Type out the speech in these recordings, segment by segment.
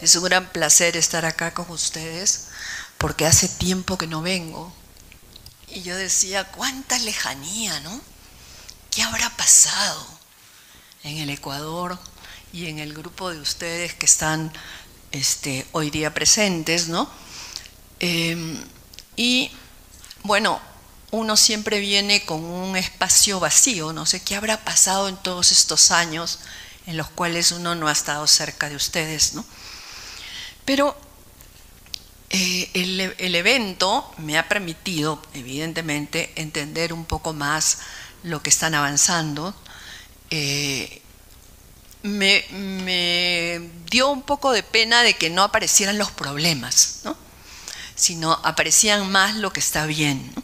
Es un gran placer estar acá con ustedes, porque hace tiempo que no vengo. Y yo decía, cuánta lejanía, ¿no? ¿Qué habrá pasado en el Ecuador y en el grupo de ustedes que están hoy día presentes, ¿no? Y bueno, uno siempre viene con un espacio vacío, no sé qué habrá pasado en todos estos años en los cuales uno no ha estado cerca de ustedes, ¿no? Pero el evento me ha permitido, evidentemente, entender un poco más lo que están avanzando. Me dio un poco de pena de que no aparecieran los problemas, ¿no? Sino aparecían más lo que está bien, ¿no?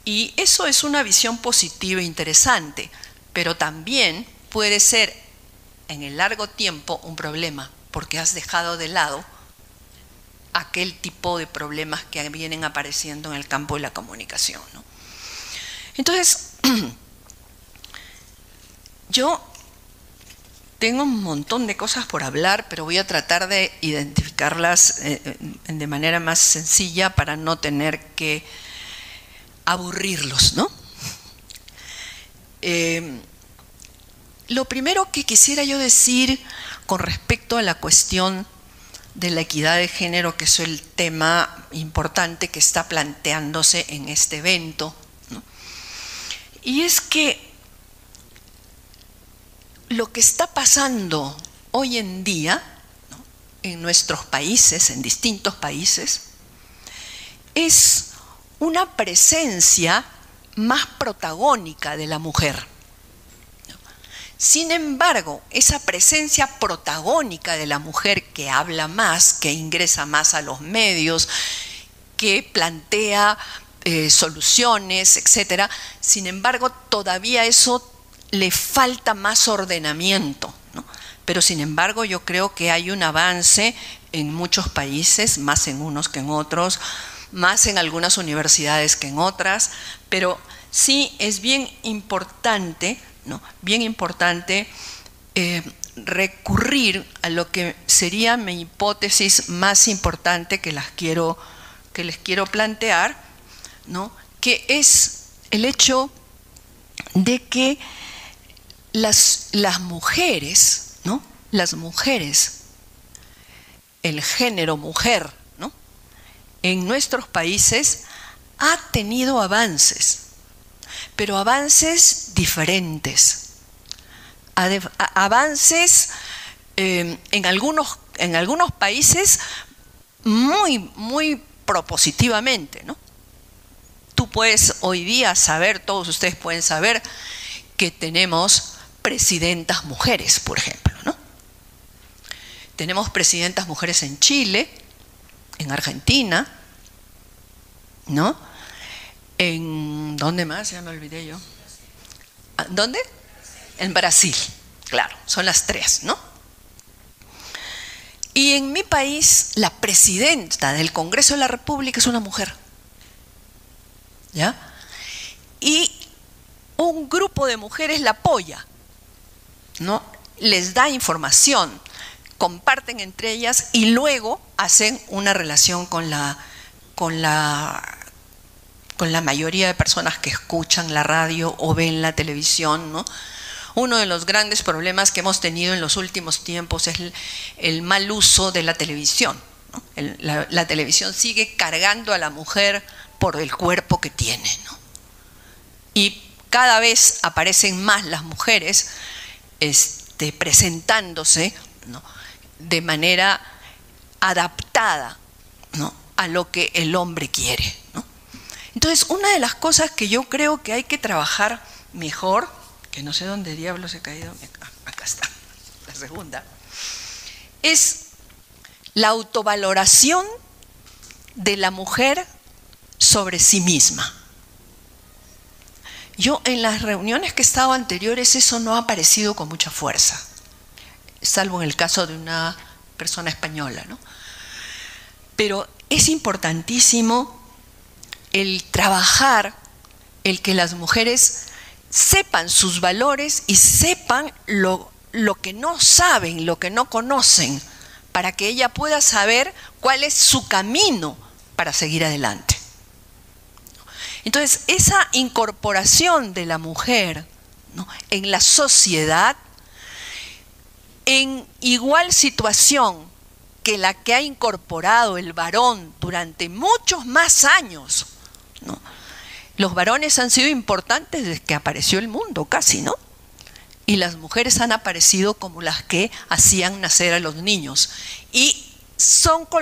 Y eso es una visión positiva e interesante, pero también puede ser en el largo tiempo un problema, porque has dejado de lado aquel tipo de problemas que vienen apareciendo en el campo de la comunicación, ¿no? Entonces, yo tengo un montón de cosas por hablar, pero voy a tratar de identificarlas de manera más sencilla para no tener que aburrirlos, ¿no? Lo primero que quisiera yo decir con respecto a la cuestión de la equidad de género, que es el tema importante que está planteándose en este evento, ¿no? Y es que lo que está pasando hoy en día, ¿no?, en nuestros países, en distintos países, es una presencia más protagónica de la mujer. Sin embargo, esa presencia protagónica de la mujer que habla más, que ingresa más a los medios, que plantea soluciones, etcétera, sin embargo, todavía eso le falta más ordenamiento, ¿no? Pero sin embargo, yo creo que hay un avance en muchos países, más en unos que en otros, más en algunas universidades que en otras, pero sí es bien importante, ¿no?, bien importante recurrir a lo que sería mi hipótesis más importante que les quiero plantear, ¿no?, que es el hecho de que las mujeres, ¿no?, las mujeres, el género mujer, ¿no?, en nuestros países ha tenido avances, pero avances diferentes, avances en algunos países muy propositivamente, ¿no? Tú puedes hoy día saber, todos ustedes pueden saber que tenemos presidentas mujeres, por ejemplo, ¿no? Tenemos presidentas mujeres en Chile, en Argentina, ¿no? En ¿dónde más? Ya me olvidé yo. ¿Dónde? En Brasil, claro, son las tres, ¿no? Y en mi país, la presidenta del Congreso de la República es una mujer, ¿ya? Y un grupo de mujeres la apoya, ¿no? Les da información, comparten entre ellas y luego hacen una relación con la mayoría de personas que escuchan la radio o ven la televisión, ¿no? Uno de los grandes problemas que hemos tenido en los últimos tiempos es el mal uso de la televisión, ¿no? La televisión sigue cargando a la mujer por el cuerpo que tiene, ¿no? Y cada vez aparecen más las mujeres presentándose, ¿no?, de manera adaptada, ¿no?, a lo que el hombre quiere, ¿no? Entonces, una de las cosas que yo creo que hay que trabajar mejor, que no sé dónde diablos he caído, acá está, la segunda, es la autovaloración de la mujer sobre sí misma. Yo en las reuniones que he estado anteriores eso no ha aparecido con mucha fuerza, salvo en el caso de una persona española, ¿no? Pero es importantísimo el trabajar, el que las mujeres sepan sus valores y sepan lo que no saben, lo que no conocen, para que ella pueda saber cuál es su camino para seguir adelante. Entonces, esa incorporación de la mujer, ¿no?, en la sociedad, en igual situación que la que ha incorporado el varón durante muchos más años, ¿no? Los varones han sido importantes desde que apareció el mundo, casi, ¿no? Y las mujeres han aparecido como las que hacían nacer a los niños. Y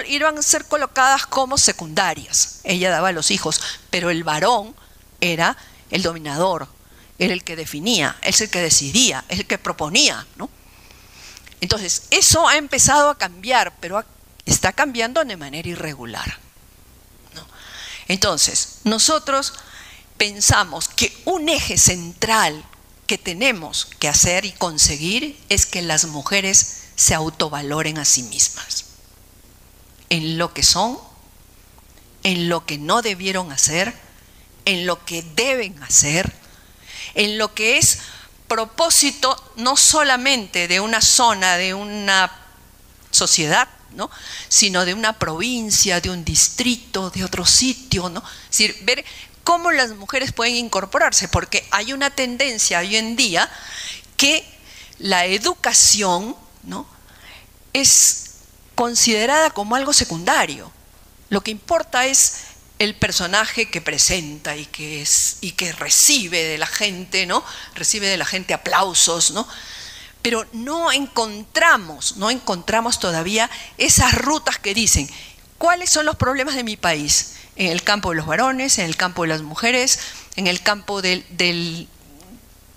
iban a ser colocadas como secundarias. Ella daba a los hijos, pero el varón era el dominador, era el que definía, es el que decidía, es el que proponía, ¿no? Entonces, eso ha empezado a cambiar, pero está cambiando de manera irregular, ¿no? Entonces, nosotros pensamos que un eje central que tenemos que hacer y conseguir es que las mujeres se autovaloren a sí mismas, en lo que son, en lo que no debieron hacer, en lo que deben hacer, en lo que es propósito no solamente de una zona, de una sociedad, ¿no?, sino de una provincia, de un distrito, de otro sitio, ¿no? Es decir, ver cómo las mujeres pueden incorporarse, porque hay una tendencia hoy en día que la educación, ¿no?, es considerada como algo secundario. Lo que importa es el personaje que presenta y que recibe de la gente, ¿no?, recibe de la gente aplausos, ¿no? Pero no encontramos todavía esas rutas que dicen cuáles son los problemas de mi país, en el campo de los varones, en el campo de las mujeres, en el campo del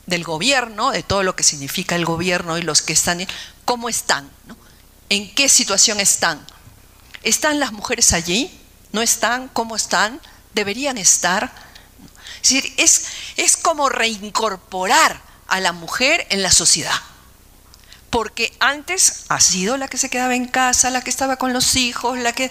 gobierno, de todo lo que significa el gobierno y los que están, cómo están, ¿no? ¿En qué situación están? ¿Están las mujeres allí? ¿No están? ¿Cómo están? ¿Deberían estar? Es decir, es como reincorporar a la mujer en la sociedad. Porque antes ha sido la que se quedaba en casa, la que estaba con los hijos, la que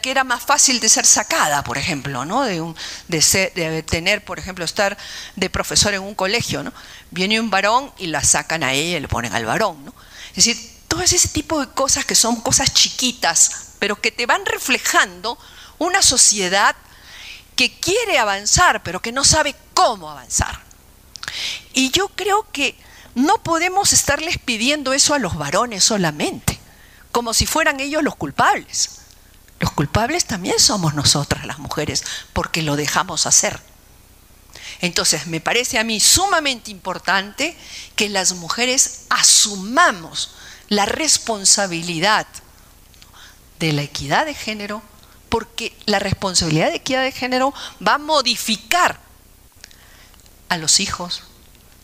era más fácil de ser sacada, por ejemplo, ¿no?, de tener, por ejemplo, estar de profesor en un colegio, ¿no? Viene un varón y la sacan a ella y le ponen al varón, ¿no? Es decir, todo ese tipo de cosas que son cosas chiquitas, pero que te van reflejando una sociedad que quiere avanzar, pero que no sabe cómo avanzar. Y yo creo que no podemos estarles pidiendo eso a los varones solamente, como si fueran ellos los culpables. Los culpables también somos nosotras, las mujeres, porque lo dejamos hacer. Entonces, me parece a mí sumamente importante que las mujeres asumamos la responsabilidad de la equidad de género, porque la responsabilidad de equidad de género va a modificar a los hijos,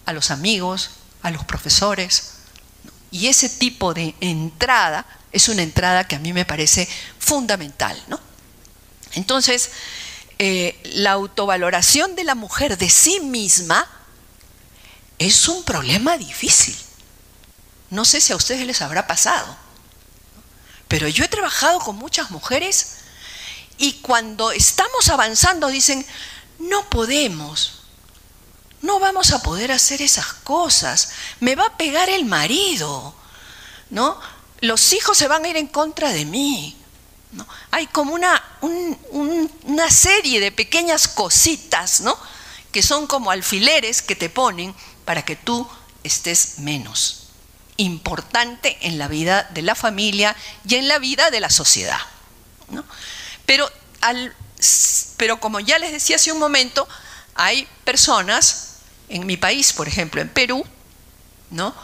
a los amigos, a los profesores, y ese tipo de entrada es una entrada que a mí me parece fundamental, ¿no? Entonces, la autovaloración de la mujer de sí misma es un problema difícil. No sé si a ustedes les habrá pasado, pero yo he trabajado con muchas mujeres y cuando estamos avanzando dicen, no podemos, no vamos a poder hacer esas cosas, me va a pegar el marido, ¿no? Los hijos se van a ir en contra de mí, ¿no? Hay como una serie de pequeñas cositas, ¿no?, que son como alfileres que te ponen para que tú estés menos importante en la vida de la familia y en la vida de la sociedad, ¿no? Pero como ya les decía hace un momento, hay personas, en mi país, por ejemplo, en Perú, ¿no?,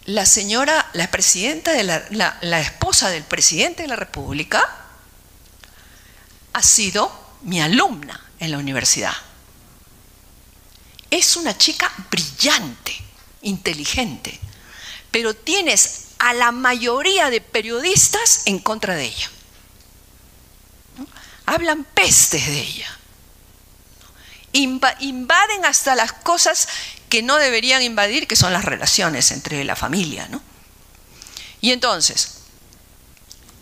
la señora, la presidenta la esposa del presidente de la República ha sido mi alumna en la universidad. Es una chica brillante, inteligente, pero tienes a la mayoría de periodistas en contra de ella, ¿no? Hablan pestes de ella, invaden hasta las cosas que no deberían invadir, que son las relaciones entre la familia, ¿no? Y entonces,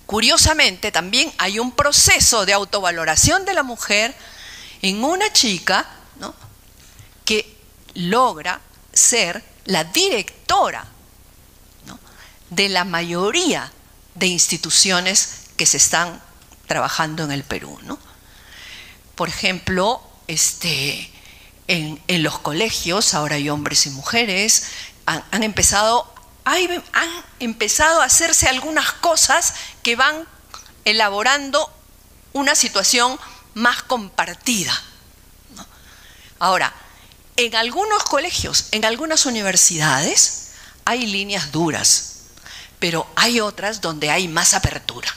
curiosamente, también hay un proceso de autovaloración de la mujer en una chica, ¿no?, que logra ser la directora, ¿no?, de la mayoría de instituciones que se están trabajando en el Perú, ¿no? Por ejemplo, en los colegios, ahora hay hombres y mujeres, han empezado a hacerse algunas cosas que van elaborando una situación más compartida, ¿no? Ahora, en algunos colegios, en algunas universidades, hay líneas duras, pero hay otras donde hay más apertura.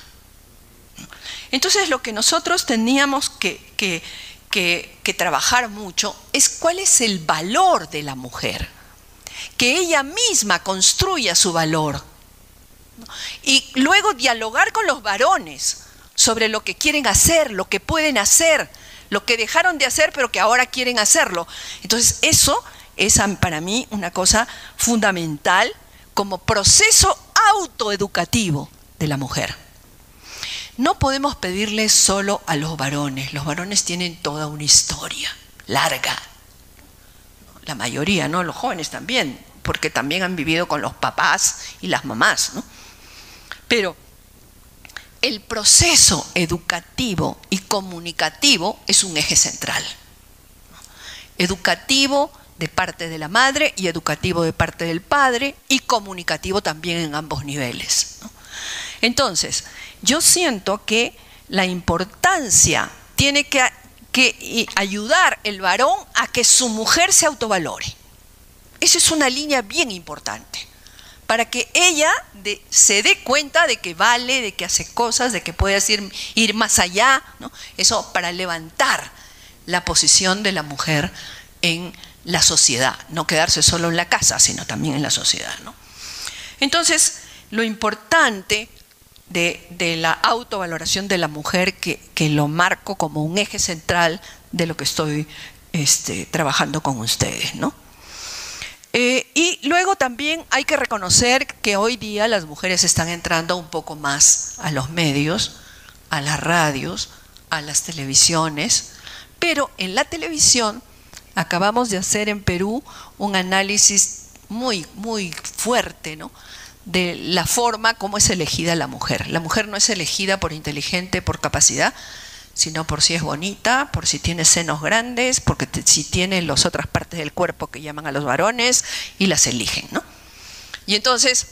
Entonces, lo que nosotros teníamos que trabajar mucho es cuál es el valor de la mujer, que ella misma construya su valor, ¿no? Y luego dialogar con los varones sobre lo que quieren hacer, lo que pueden hacer, lo que dejaron de hacer pero que ahora quieren hacerlo. Entonces, eso es para mí una cosa fundamental como proceso autoeducativo de la mujer. No podemos pedirle solo a los varones tienen toda una historia larga, la mayoría, ¿no? Los jóvenes también, porque también han vivido con los papás y las mamás, ¿no? Pero el proceso educativo y comunicativo es un eje central, ¿no? Educativo de parte de la madre y educativo de parte del padre y comunicativo también en ambos niveles, ¿no? Entonces, yo siento que la importancia tiene que ayudar el varón a que su mujer se autovalore. Esa es una línea bien importante, para que ella se dé cuenta de que vale, de que hace cosas, de que puede ir más allá, ¿no? Eso para levantar la posición de la mujer en la sociedad, no quedarse solo en la casa, sino también en la sociedad, ¿no? Entonces, lo importante de la autovaloración de la mujer, que lo marco como un eje central de lo que estoy trabajando con ustedes, ¿no? Y luego también hay que reconocer que hoy día las mujeres están entrando un poco más a los medios, a las radios, a las televisiones, pero en la televisión acabamos de hacer en Perú un análisis muy, muy fuerte, ¿no?, de la forma como es elegida la mujer. La mujer no es elegida por inteligente, por capacidad, sino por si es bonita, por si tiene senos grandes, porque si tiene las otras partes del cuerpo que llaman a los varones y las eligen, ¿no? Y entonces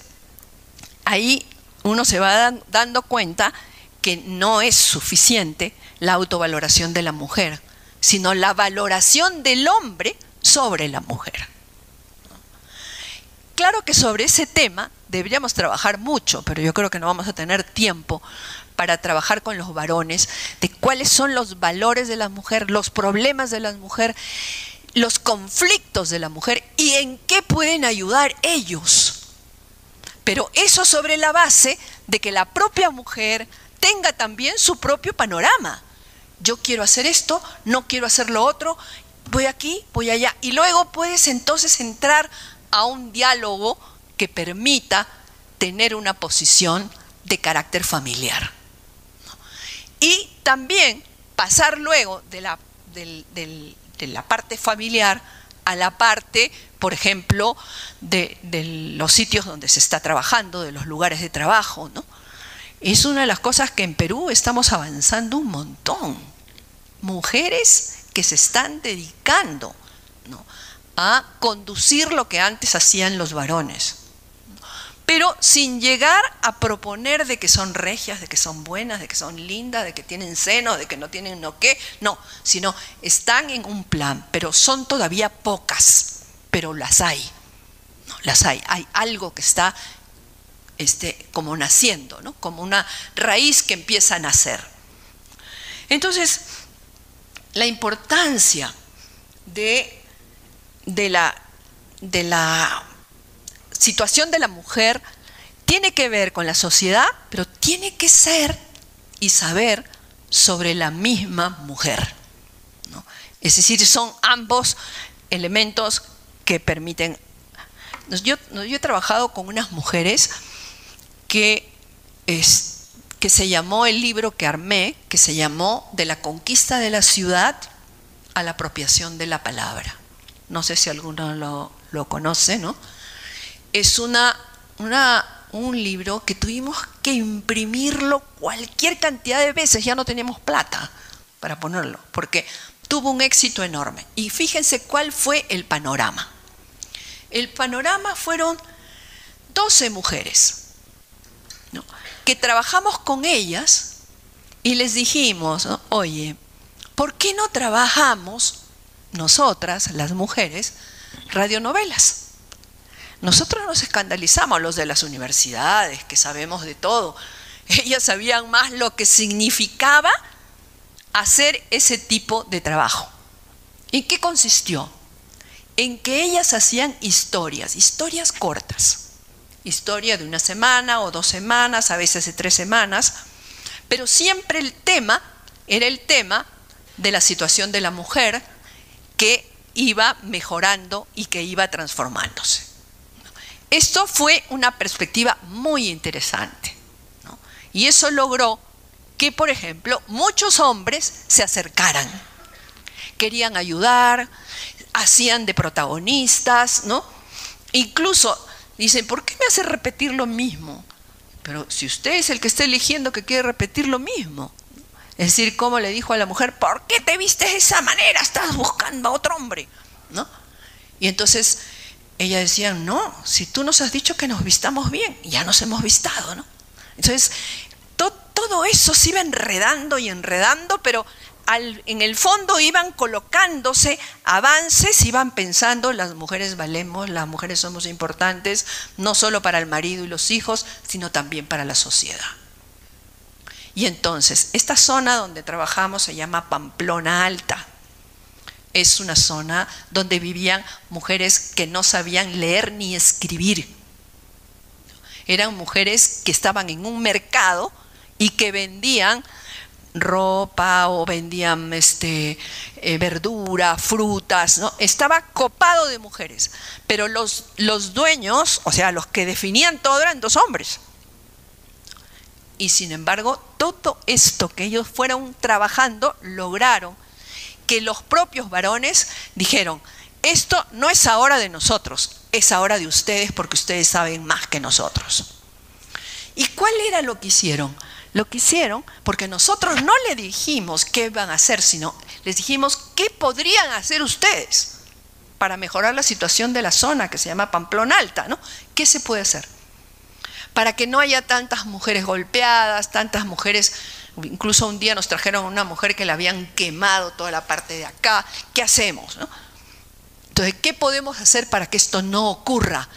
ahí uno se va dando cuenta que no es suficiente la autovaloración de la mujer, sino la valoración del hombre sobre la mujer. Claro que sobre ese tema deberíamos trabajar mucho, pero yo creo que no vamos a tener tiempo para trabajar con los varones de cuáles son los valores de la mujer, los problemas de la mujer, los conflictos de la mujer y en qué pueden ayudar ellos. Pero eso sobre la base de que la propia mujer tenga también su propio panorama. Yo quiero hacer esto, no quiero hacer lo otro, voy aquí, voy allá. Y luego puedes entonces entrar a un diálogo que permita tener una posición de carácter familiar. Y también pasar luego de la parte familiar a la parte, por ejemplo, de los sitios donde se está trabajando, de los lugares de trabajo, ¿no? Es una de las cosas que en Perú estamos avanzando un montón. Mujeres que se están dedicando, ¿no?, a conducir lo que antes hacían los varones, pero sin llegar a proponer de que son regias, de que son buenas, de que son lindas, de que tienen senos, de que no tienen no qué, no, sino están en un plan, pero son todavía pocas, pero las hay, ¿no? Las hay algo que está como naciendo, ¿no?, como una raíz que empieza a nacer. Entonces, la importancia de la situación de la mujer tiene que ver con la sociedad, pero tiene que ser y saber sobre la misma mujer, ¿no? Es decir, son ambos elementos que permiten. Yo he trabajado con unas mujeres que se llamó, el libro que armé, que se llamó De la conquista de la ciudad a la apropiación de la palabra. No sé si alguno lo conoce, ¿no? Es una un libro que tuvimos que imprimirlo cualquier cantidad de veces, ya no teníamos plata para ponerlo, porque tuvo un éxito enorme. Y fíjense cuál fue el panorama. El panorama fueron 12 mujeres, ¿no?, que trabajamos con ellas y les dijimos, ¿no?, oye, ¿por qué no trabajamos nosotras, las mujeres, radionovelas? Nosotros nos escandalizamos, los de las universidades, que sabemos de todo. Ellas sabían más lo que significaba hacer ese tipo de trabajo. ¿En qué consistió? En que ellas hacían historias cortas. Historia de una semana o 2 semanas, a veces de 3 semanas, pero siempre el tema era el tema de la situación de la mujer que iba mejorando y que iba transformándose. Esto fue una perspectiva muy interesante, ¿no? Y eso logró que, por ejemplo, muchos hombres se acercaran, querían ayudar, hacían de protagonistas, ¿no? Incluso dicen, ¿por qué me hace repetir lo mismo? Pero si usted es el que está eligiendo que quiere repetir lo mismo. Es decir, como le dijo a la mujer, ¿por qué te vistes de esa manera? Estás buscando a otro hombre, ¿no? Y entonces ella decía, no, si tú nos has dicho que nos vistamos bien, ya nos hemos vistado, ¿no? Entonces, todo eso se iba enredando y enredando, pero en el fondo iban colocándose avances, iban pensando, las mujeres valemos, las mujeres somos importantes, no solo para el marido y los hijos, sino también para la sociedad. Y entonces, esta zona donde trabajamos se llama Pamplona Alta. Es una zona donde vivían mujeres que no sabían leer ni escribir. Eran mujeres que estaban en un mercado y que vendían ropa o vendían verdura, frutas, ¿no? Estaba copado de mujeres, pero los dueños, o sea, los que definían todo, eran 2 hombres. Y sin embargo, todo esto que ellos fueron trabajando, lograron que los propios varones dijeron, esto no es ahora de nosotros, es ahora de ustedes porque ustedes saben más que nosotros. ¿Y cuál era lo que hicieron? Lo que hicieron, porque nosotros no le dijimos qué iban a hacer, sino les dijimos qué podrían hacer ustedes para mejorar la situación de la zona que se llama Pamplona Alta, ¿no? ¿Qué se puede hacer? Para que no haya tantas mujeres golpeadas, tantas mujeres. Incluso un día nos trajeron a una mujer que le habían quemado toda la parte de acá. ¿Qué hacemos, no? Entonces, ¿qué podemos hacer para que esto no ocurra?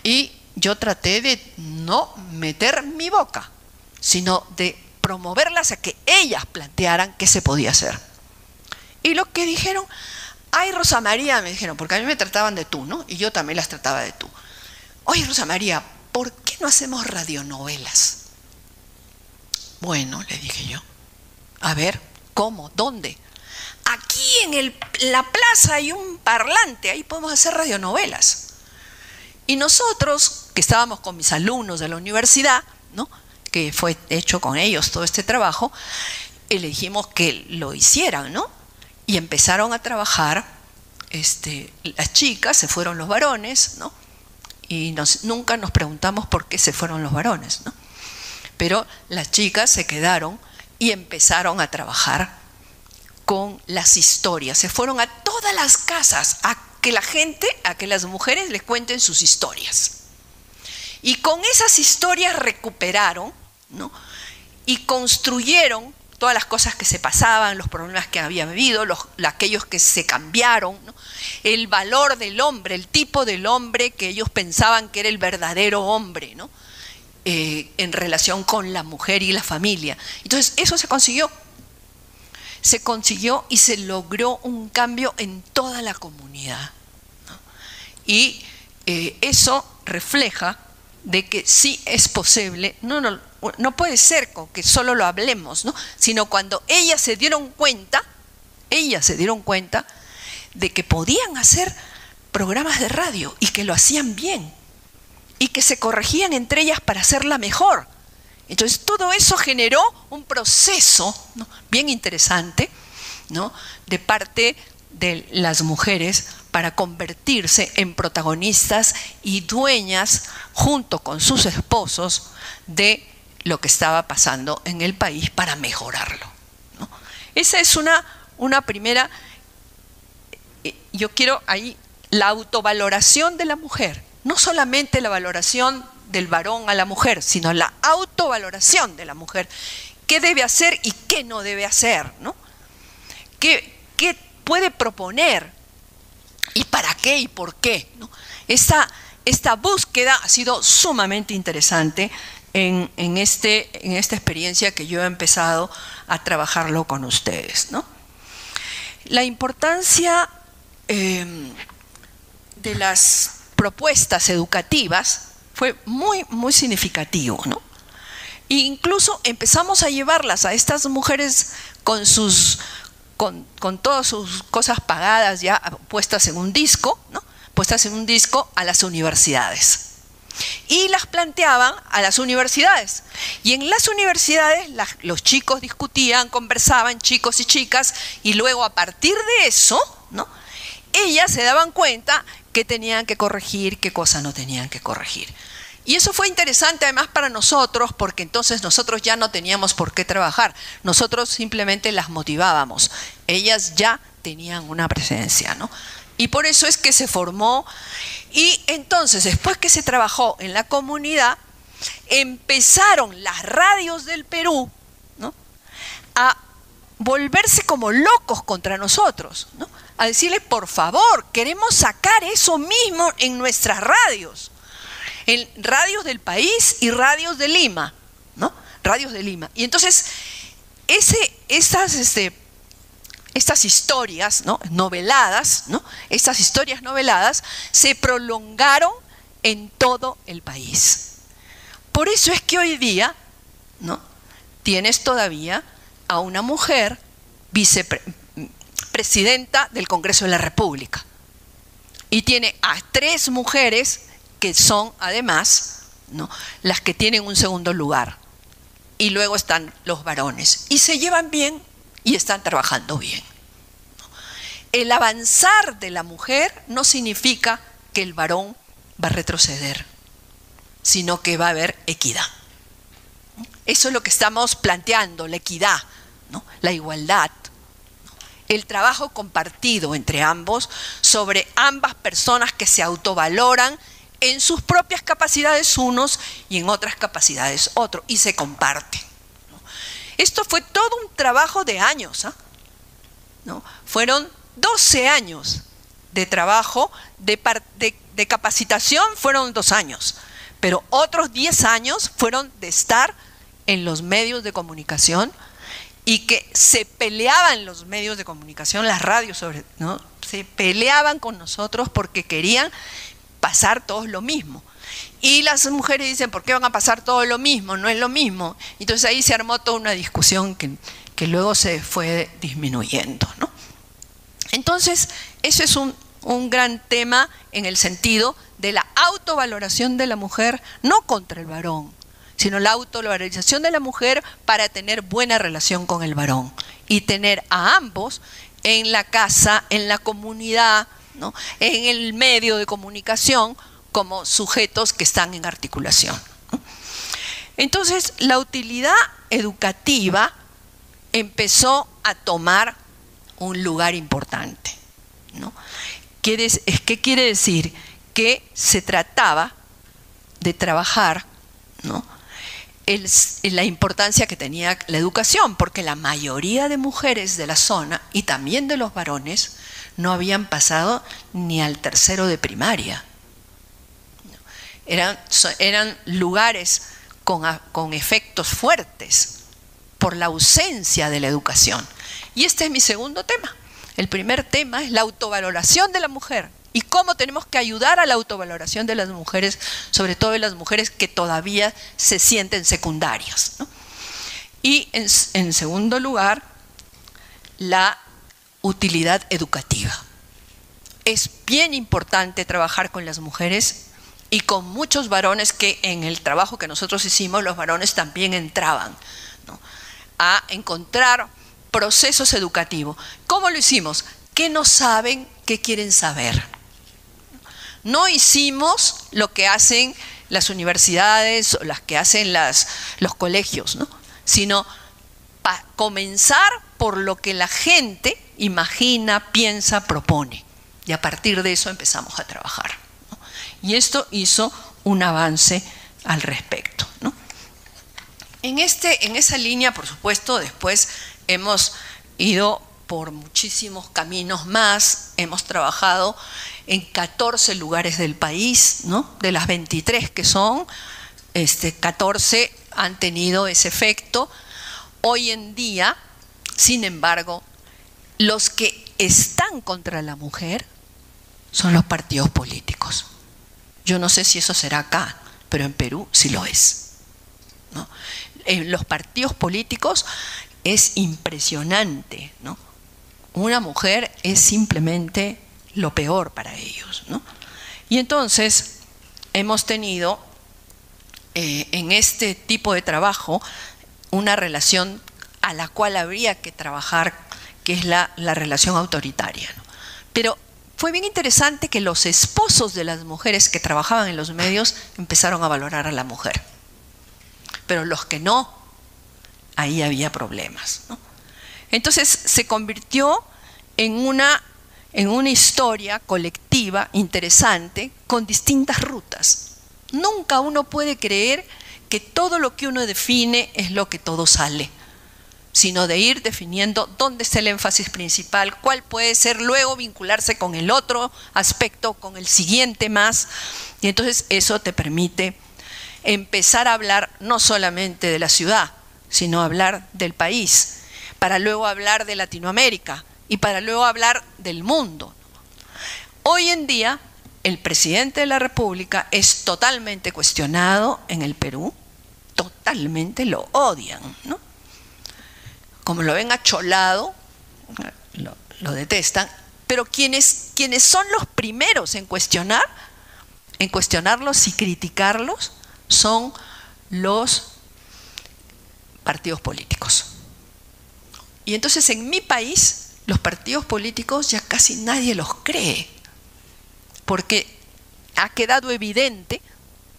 Y yo traté de no meter mi boca, sino de promoverlas a que ellas plantearan qué se podía hacer. Y lo que dijeron, ay, Rosa María, me dijeron, porque a mí me trataban de tú, ¿no? Y yo también las trataba de tú. Oye, Rosa María, ¿por qué no hacemos radionovelas? Bueno, le dije yo, a ver, ¿cómo? ¿Dónde? Aquí en la plaza hay un parlante, ahí podemos hacer radionovelas. Y nosotros, que estábamos con mis alumnos de la universidad, ¿no?, que fue hecho con ellos todo este trabajo, le dijimos que lo hicieran, ¿no? Y empezaron a trabajar, las chicas, se fueron los varones, ¿no? Y nunca nos preguntamos por qué se fueron los varones, ¿no? Pero las chicas se quedaron y empezaron a trabajar con las historias. Se fueron a todas las casas a que las mujeres les cuenten sus historias. Y con esas historias recuperaron, ¿no?, y construyeron todas las cosas que se pasaban, los problemas que había vivido, aquellos que se cambiaron, ¿no?, el valor del hombre, el tipo del hombre que ellos pensaban que era el verdadero hombre, ¿no?, en relación con la mujer y la familia. Entonces eso se consiguió y se logró un cambio en toda la comunidad, ¿no? Y eso refleja de que sí es posible, no puede ser con que solo lo hablemos, ¿no?, sino cuando ellas se dieron cuenta de que podían hacer programas de radio y que lo hacían bien y que se corregían entre ellas para hacerla mejor. Entonces todo eso generó un proceso, ¿no?, bien interesante, ¿no?, de parte de las mujeres para convertirse en protagonistas y dueñas junto con sus esposos, de lo que estaba pasando en el país para mejorarlo, ¿no? Esa es una primera. Yo quiero ahí la autovaloración de la mujer, no solamente la valoración del varón a la mujer, sino la autovaloración de la mujer. ¿Qué debe hacer y qué no debe hacer, ¿no? ¿Qué puede proponer y para qué y por qué, ¿no? Esta búsqueda ha sido sumamente interesante en esta experiencia que yo he empezado a trabajarlo con ustedes, ¿no? La importancia de las propuestas educativas fue muy, muy significativo, ¿no? E incluso empezamos a llevarlas a estas mujeres con todas sus cosas pagadas ya puestas en un disco, ¿no? Puestas en un disco a las universidades. Y las planteaban a las universidades. Y en las universidades los chicos discutían, conversaban, chicos y chicas, y luego a partir de eso, ¿no?, ellas se daban cuenta que tenían que corregir, qué cosas no tenían que corregir. Y eso fue interesante además para nosotros, porque entonces nosotros ya no teníamos por qué trabajar. Nosotros simplemente las motivábamos. Ellas ya tenían una presencia, ¿no? Y por eso es que se formó. Y entonces, después que se trabajó en la comunidad, empezaron las radios del Perú, ¿no?, a volverse como locos contra nosotros, ¿no?, a decirles, por favor, queremos sacar eso mismo en nuestras radios, en radios del país y radios de Lima, ¿no? Radios de Lima. Y entonces, estas historias, ¿no?, noveladas, ¿no?, estas historias noveladas se prolongaron en todo el país. Por eso es que hoy día, ¿no?, tienes todavía a una mujer vicepresidenta del Congreso de la República y tiene a 3 mujeres que son además, ¿no?, las que tienen un segundo lugar, y luego están los varones y se llevan bien y están trabajando bien. El avanzar de la mujer no significa que el varón va a retroceder, sino que va a haber equidad. Eso es lo que estamos planteando, la equidad, ¿no?, la igualdad, ¿no?, el trabajo compartido entre ambos sobre ambas personas que se autovaloran en sus propias capacidades unos y en otras capacidades otros, y se comparten, ¿no? Esto fue todo un trabajo de años, ¿no? Fueron 12 años de trabajo, de capacitación fueron 2 años, pero otros 10 años fueron de estar en los medios de comunicación y que se peleaban los medios de comunicación, las radios ¿no?, se peleaban con nosotros porque querían pasar todos lo mismo. Y las mujeres dicen, ¿por qué van a pasar todo lo mismo? No es lo mismo. Entonces ahí se armó toda una discusión que luego se fue disminuyendo, ¿no? Entonces, eso es un gran tema en el sentido de la autovaloración de la mujer, no contra el varón, sino la autovalorización de la mujer para tener buena relación con el varón y tener a ambos en la casa, en la comunidad, ¿no?, en el medio de comunicación como sujetos que están en articulación, ¿no? Entonces, la utilidad educativa empezó a tomar un lugar importante, ¿no? ¿Qué quiere decir? Que se trataba de trabajar, ¿no?, la importancia que tenía la educación, porque la mayoría de mujeres de la zona y también de los varones no habían pasado ni al tercero de primaria. Eran lugares con efectos fuertes por la ausencia de la educación. Y este es mi segundo tema. El primer tema es la autovaloración de la mujer y cómo tenemos que ayudar a la autovaloración de las mujeres, sobre todo de las mujeres que todavía se sienten secundarias, ¿no? Y en segundo lugar, la utilidad educativa. Es bien importante trabajar con las mujeres y con muchos varones, que en el trabajo que nosotros hicimos, los varones también entraban, ¿no?, a encontrar procesos educativos. ¿Cómo lo hicimos? ¿Qué no saben? ¿Qué quieren saber? No hicimos lo que hacen las universidades o las que hacen los colegios, ¿no? Sino comenzar por lo que la gente imagina, piensa, propone. Y a partir de eso empezamos a trabajar, ¿no? Y esto hizo un avance al respecto, ¿no? En esa línea, por supuesto, después hemos ido por muchísimos caminos más, hemos trabajado en 14 lugares del país, ¿no? De las 23 que son, 14 han tenido ese efecto. Hoy en día, sin embargo, los que están contra la mujer son los partidos políticos. Yo no sé si eso será acá, pero en Perú sí lo es, ¿no? En los partidos políticos es impresionante, ¿no? Una mujer es simplemente lo peor para ellos, ¿no? Y entonces hemos tenido en este tipo de trabajo una relación a la cual habría que trabajar, que es la relación autoritaria, ¿no? Pero fue bien interesante que los esposos de las mujeres que trabajaban en los medios empezaron a valorar a la mujer. Pero los que no, ahí había problemas, ¿no? Entonces se convirtió en una historia colectiva interesante con distintas rutas. Nunca uno puede creer que todo lo que uno define es lo que todo sale, sino de ir definiendo dónde está el énfasis principal, cuál puede ser luego vincularse con el otro aspecto, con el siguiente más, y entonces eso te permite empezar a hablar no solamente de la ciudad, sino hablar del país, para luego hablar de Latinoamérica y para luego hablar del mundo. Hoy en día, el presidente de la República es totalmente cuestionado en el Perú, totalmente lo odian, ¿no? Como lo ven acholado, lo detestan, pero quienes son los primeros en cuestionarlos y criticarlos son los partidos políticos. Y entonces en mi país los partidos políticos ya casi nadie los cree, porque ha quedado evidente,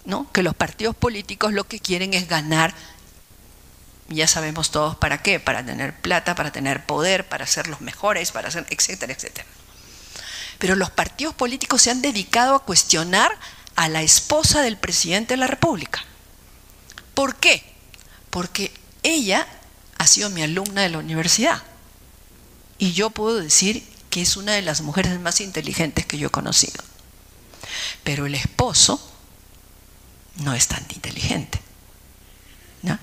¿no?, que los partidos políticos lo que quieren es ganar. Ya sabemos todos para qué: para tener plata, para tener poder, para ser los mejores, para hacer etcétera, etcétera. Pero los partidos políticos se han dedicado a cuestionar a la esposa del presidente de la República. ¿Por qué? Porque ella ha sido mi alumna de la universidad y yo puedo decir que es una de las mujeres más inteligentes que yo he conocido. Pero el esposo no es tan inteligente, ¿no?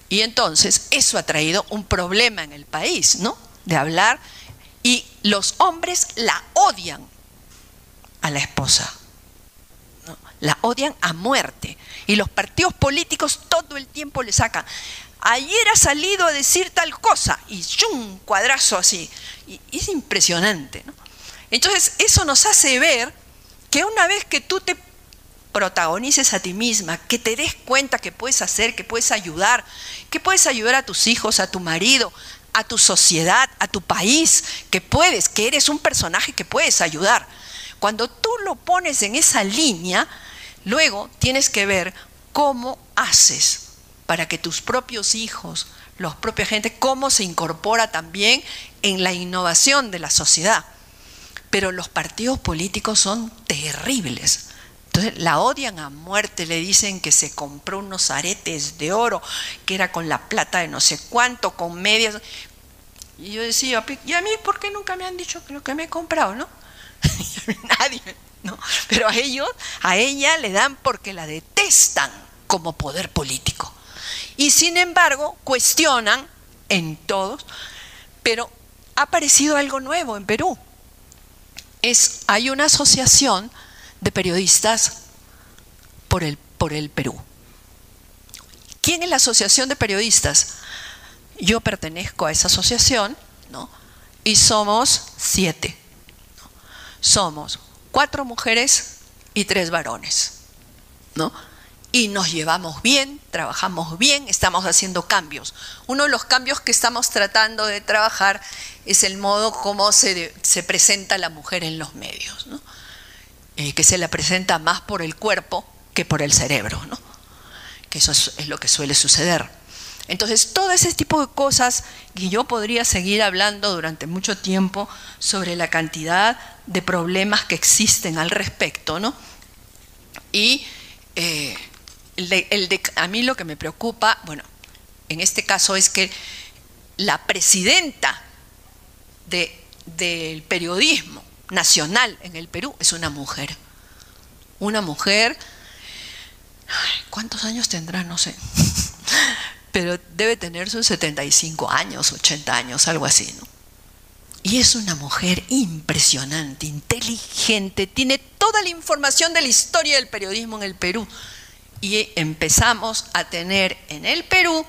Y entonces eso ha traído un problema en el país, ¿no?, de hablar, y los hombres la odian a la esposa, ¿no? La odian a muerte, y los partidos políticos todo el tiempo le sacan: ayer ha salido a decir tal cosa, y un cuadrazo así, y es impresionante, ¿no? Entonces eso nos hace ver que una vez que tú te protagonices a ti misma, que te des cuenta que puedes hacer, que puedes ayudar a tus hijos, a tu marido, a tu sociedad, a tu país, que eres un personaje que puedes ayudar. Cuando tú lo pones en esa línea, luego tienes que ver cómo haces para que tus propios hijos, la propia gente, cómo se incorpora también en la innovación de la sociedad. Pero los partidos políticos son terribles. Entonces la odian a muerte, le dicen que se compró unos aretes de oro, que era con la plata de no sé cuánto, con medias. Y yo decía: ¿y a mí por qué nunca me han dicho lo que me he comprado, no? Y a mí nadie, ¿no? Pero a ella le dan porque la detestan como poder político. Y sin embargo cuestionan en todos. Pero ha aparecido algo nuevo en Perú. Hay una asociación de periodistas por el Perú. ¿Quién es la asociación de periodistas? Yo pertenezco a esa asociación, ¿no? Y somos 7, ¿no? Somos 4 mujeres y 3 varones, ¿no? Y nos llevamos bien, trabajamos bien, estamos haciendo cambios. Uno de los cambios que estamos tratando de trabajar es el modo como se presenta la mujer en los medios, ¿no? Que se la presenta más por el cuerpo que por el cerebro, ¿no? Que eso es lo que suele suceder. Entonces, todo ese tipo de cosas, y yo podría seguir hablando durante mucho tiempo sobre la cantidad de problemas que existen al respecto, ¿no? Y a mí lo que me preocupa, bueno, en este caso es que la presidenta del periodismo nacional en el Perú es una mujer. Una mujer, ¿cuántos años tendrá? No sé. Pero debe tener sus 75 años, 80 años, algo así, ¿no? Y es una mujer impresionante, inteligente, tiene toda la información de la historia del periodismo en el Perú. Y empezamos a tener en el Perú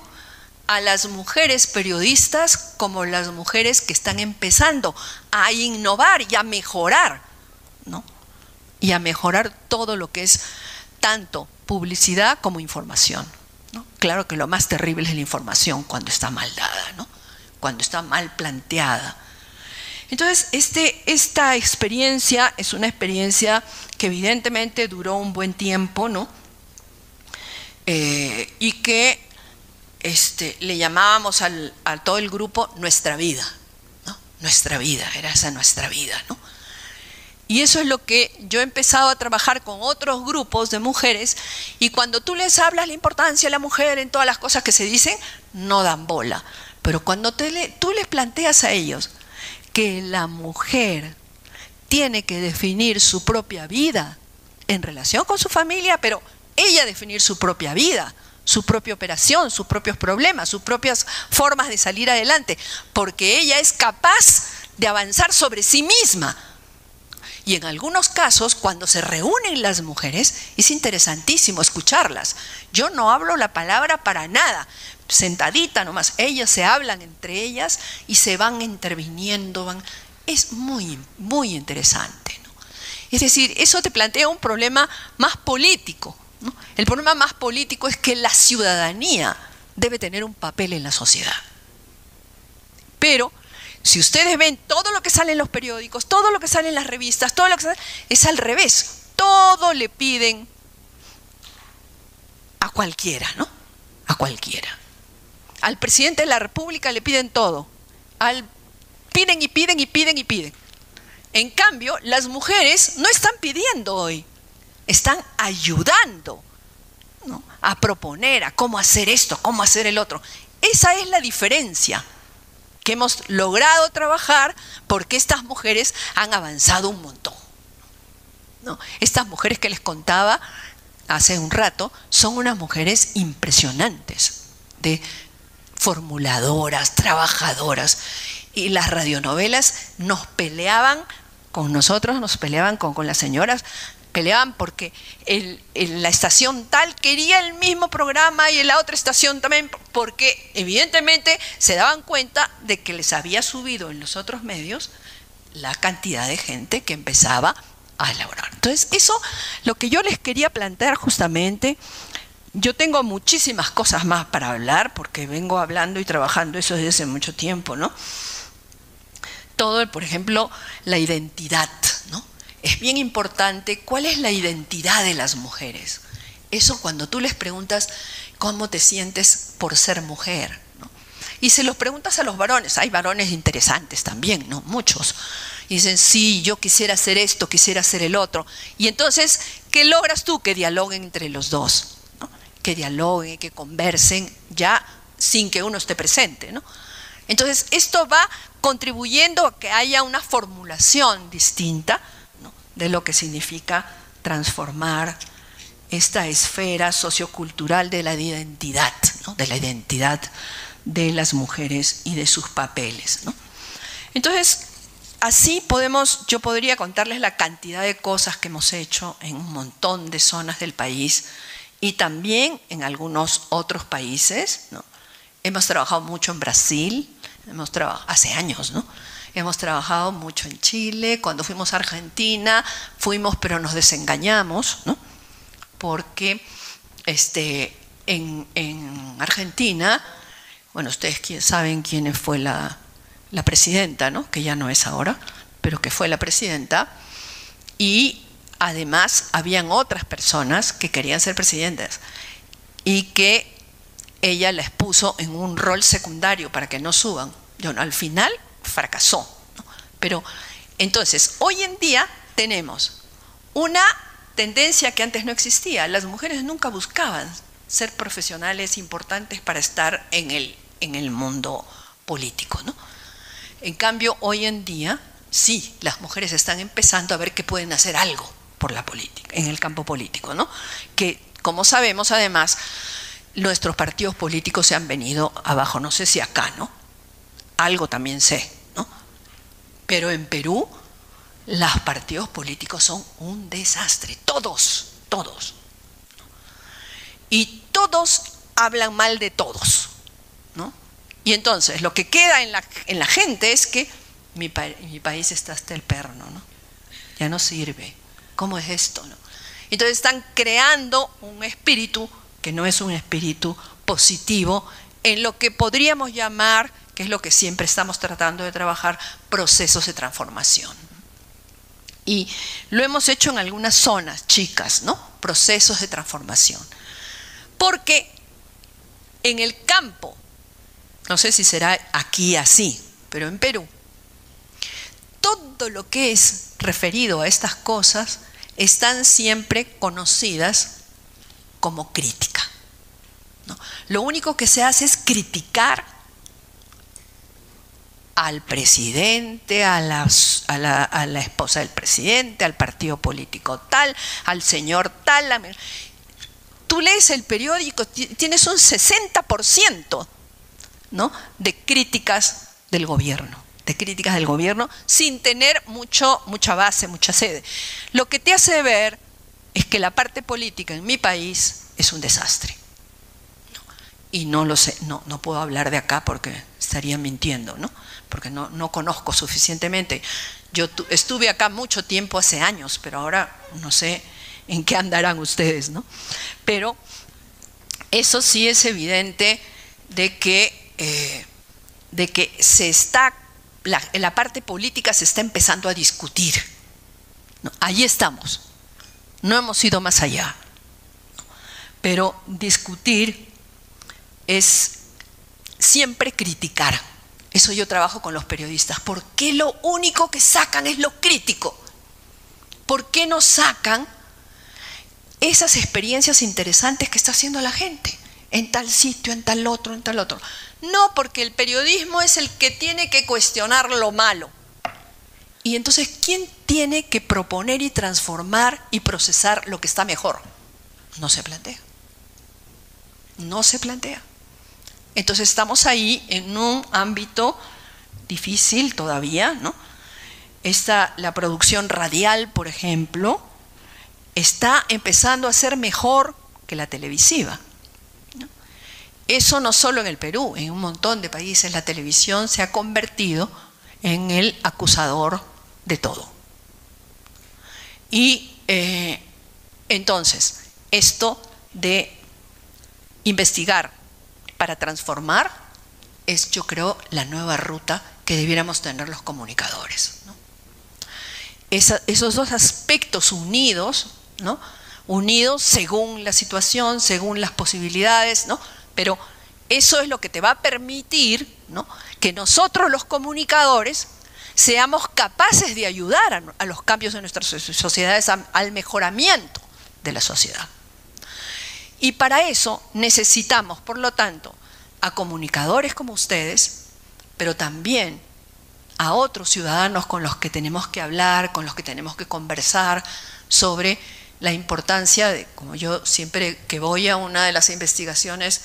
a las mujeres periodistas como las mujeres que están empezando a innovar y a mejorar, ¿no? Y a mejorar todo lo que es tanto publicidad como información, ¿no? Claro que lo más terrible es la información cuando está mal dada, ¿no? Cuando está mal planteada. Entonces, esta experiencia es una experiencia que evidentemente duró un buen tiempo, ¿no? Y que le llamábamos a todo el grupo nuestra vida, ¿no? Nuestra vida, era esa nuestra vida, ¿no? Y eso es lo que yo he empezado a trabajar con otros grupos de mujeres, y cuando tú les hablas la importancia de la mujer en todas las cosas que se dicen, no dan bola. Pero cuando tú les planteas a ellos que la mujer tiene que definir su propia vida en relación con su familia, pero ella definir su propia vida, su propia operación, sus propios problemas, sus propias formas de salir adelante, porque ella es capaz de avanzar sobre sí misma. Y en algunos casos, cuando se reúnen las mujeres, es interesantísimo escucharlas. Yo no hablo la palabra para nada, sentadita nomás, ellas se hablan entre ellas y se van interviniendo, es muy, muy interesante, ¿no? Es decir, eso te plantea un problema más político, ¿no? El problema más político es que la ciudadanía debe tener un papel en la sociedad. Pero si ustedes ven todo lo que sale en los periódicos, todo lo que sale en las revistas, todo lo que sale, es al revés. Todo le piden a cualquiera, ¿no? A cualquiera. Al presidente de la República le piden todo. Piden y piden y piden y piden. En cambio, las mujeres no están pidiendo hoy, están ayudando, ¿no? A proponer, a cómo hacer esto, cómo hacer el otro. Esa es la diferencia que hemos logrado trabajar, porque estas mujeres han avanzado un montón, ¿no? Estas mujeres que les contaba hace un rato son unas mujeres impresionantes, de formuladoras, trabajadoras, y las radionovelas nos peleaban con nosotros, nos peleaban con las señoras, peleaban porque la estación tal quería el mismo programa y en la otra estación también, porque evidentemente se daban cuenta de que les había subido en los otros medios la cantidad de gente que empezaba a elaborar. Entonces, eso, lo que yo les quería plantear justamente. Yo tengo muchísimas cosas más para hablar, porque vengo hablando y trabajando eso desde hace mucho tiempo, ¿no? Todo, por ejemplo, la identidad, ¿no? Es bien importante cuál es la identidad de las mujeres. Eso, cuando tú les preguntas cómo te sientes por ser mujer, ¿no? Y se los preguntas a los varones. Hay varones interesantes también, ¿no? Muchos. Y dicen, sí, yo quisiera hacer esto, quisiera hacer el otro. Y entonces, ¿qué logras tú? Que dialoguen entre los dos, ¿no? Que dialoguen, que conversen, ya sin que uno esté presente, ¿no? Entonces, esto va contribuyendo a que haya una formulación distinta, ¿no? De lo que significa transformar esta esfera sociocultural de la identidad, ¿no? De la identidad de las mujeres y de sus papeles, ¿no? Entonces, así yo podría contarles la cantidad de cosas que hemos hecho en un montón de zonas del país y también en algunos otros países, ¿no? Hemos trabajado mucho en Brasil, hace años, ¿no? Hemos trabajado mucho en Chile. Cuando fuimos a Argentina, pero nos desengañamos, ¿no? Porque en Argentina, bueno, ustedes saben quién fue la presidenta, ¿no? Que ya no es ahora, pero que fue la presidenta, y además habían otras personas que querían ser presidentas y que ella les puso en un rol secundario para que no suban. Al final fracasó, ¿no? Pero entonces, hoy en día tenemos una tendencia que antes no existía. Las mujeres nunca buscaban ser profesionales importantes para estar en el mundo político, ¿no? En cambio, hoy en día, sí, las mujeres están empezando a ver que pueden hacer algo por la política, en el campo político, ¿no? Que, como sabemos, además, nuestros partidos políticos se han venido abajo, no sé si acá, ¿no? Algo también sé, ¿no? Pero en Perú, los partidos políticos son un desastre, todos, todos. Y todos hablan mal de todos, ¿no? Y entonces, lo que queda en la gente es que mi país está hasta el perno, ¿no? Ya no sirve. ¿Cómo es esto, no? Entonces están creando un espíritu que no es un espíritu positivo en lo que podríamos llamar, que es lo que siempre estamos tratando de trabajar, procesos de transformación. Y lo hemos hecho en algunas zonas chicas, ¿no? Procesos de transformación. Porque en el campo, no sé si será aquí así, pero en Perú, todo lo que es referido a estas cosas están siempre conocidas como crítica, ¿no? Lo único que se hace es criticar al presidente, a la esposa del presidente, al partido político tal, al señor tal. Tú lees el periódico, tienes un 60%, ¿no?, de críticas del gobierno. Sin tener mucha base, mucha sede. Lo que te hace ver es que la parte política en mi país es un desastre. Y no lo sé, no puedo hablar de acá porque estaría mintiendo, ¿no? Porque no conozco suficientemente. Yo estuve acá mucho tiempo, hace años, pero ahora no sé en qué andarán ustedes, ¿no? Pero eso sí es evidente de que la parte política se está empezando a discutir, ¿no? Allí estamos, no hemos ido más allá, ¿no? Pero discutir es siempre criticar. Eso yo trabajo con los periodistas. ¿Por qué lo único que sacan es lo crítico? ¿Por qué no sacan esas experiencias interesantes que está haciendo la gente en tal sitio, en tal otro, en tal otro? No, porque el periodismo es el que tiene que cuestionar lo malo. Y entonces, ¿quién tiene que proponer y transformar y procesar lo que está mejor? No se plantea. No se plantea. Entonces estamos ahí en un ámbito difícil todavía, ¿no? La producción radial, por ejemplo, está empezando a ser mejor que la televisiva, ¿no? Eso no solo en el Perú, en un montón de países la televisión se ha convertido en el acusador de todo. Y entonces, esto de investigar para transformar es, yo creo, la nueva ruta que debiéramos tener los comunicadores, ¿no? Esos dos aspectos unidos, ¿no?, unidos según la situación, según las posibilidades, ¿no?, pero eso es lo que te va a permitir, ¿no?, que nosotros los comunicadores seamos capaces de ayudar a los cambios de nuestras sociedades, al mejoramiento de la sociedad. Y para eso necesitamos, por lo tanto, a comunicadores como ustedes, pero también a otros ciudadanos con los que tenemos que hablar, con los que tenemos que conversar sobre la importancia de, como yo siempre que voy a una de las investigaciones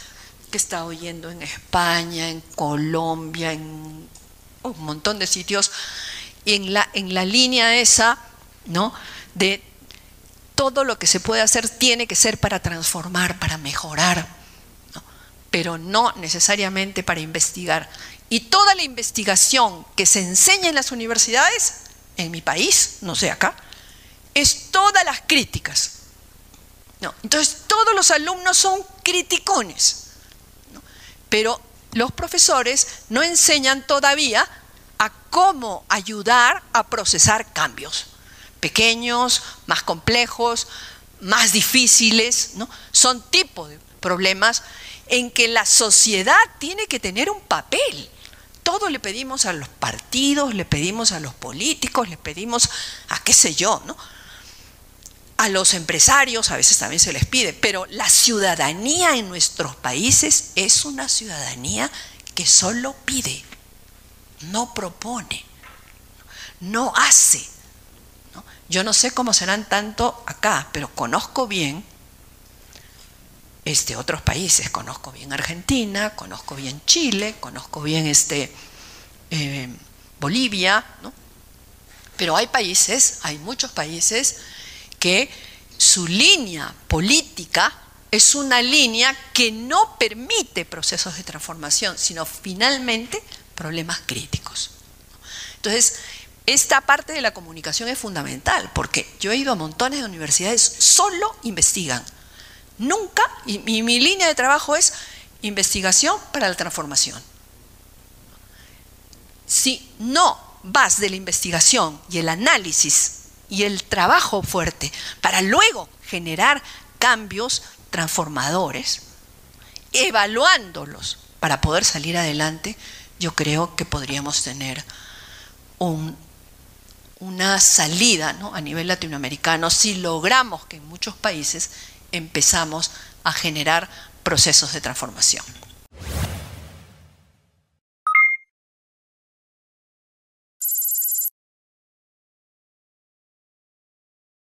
que está oyendo en España, en Colombia, en un montón de sitios, y en la línea esa, ¿no?, de todo lo que se puede hacer tiene que ser para transformar, para mejorar, ¿no?, pero no necesariamente para investigar. Y toda la investigación que se enseña en las universidades, en mi país, no sé acá, es todas las críticas, ¿no? Entonces todos los alumnos son criticones, ¿no?, pero los profesores no enseñan todavía a cómo ayudar a procesar cambios. pequeños, más complejos, más difíciles, ¿no? Son tipos de problemas en que la sociedad tiene que tener un papel. Todo le pedimos a los partidos, le pedimos a los políticos, le pedimos a qué sé yo, ¿no? A los empresarios a veces también se les pide, pero la ciudadanía en nuestros países es una ciudadanía que solo pide, no propone, no hace, ¿no? Yo no sé cómo serán tanto acá, pero conozco bien otros países, conozco bien Argentina, conozco bien Chile, conozco bien Bolivia, ¿no? Pero hay países, hay muchos países que su línea política es una línea que no permite procesos de transformación, sino finalmente problemas críticos. Entonces, esta parte de la comunicación es fundamental, porque yo he ido a montones de universidades, solo investigan. Nunca, y mi línea de trabajo es investigación para la transformación. Si no vas de la investigación y el análisis y el trabajo fuerte para luego generar cambios transformadores, evaluándolos para poder salir adelante, yo creo que podríamos tener una salida, ¿no? A nivel latinoamericano, si logramos que en muchos países empezamos a generar procesos de transformación.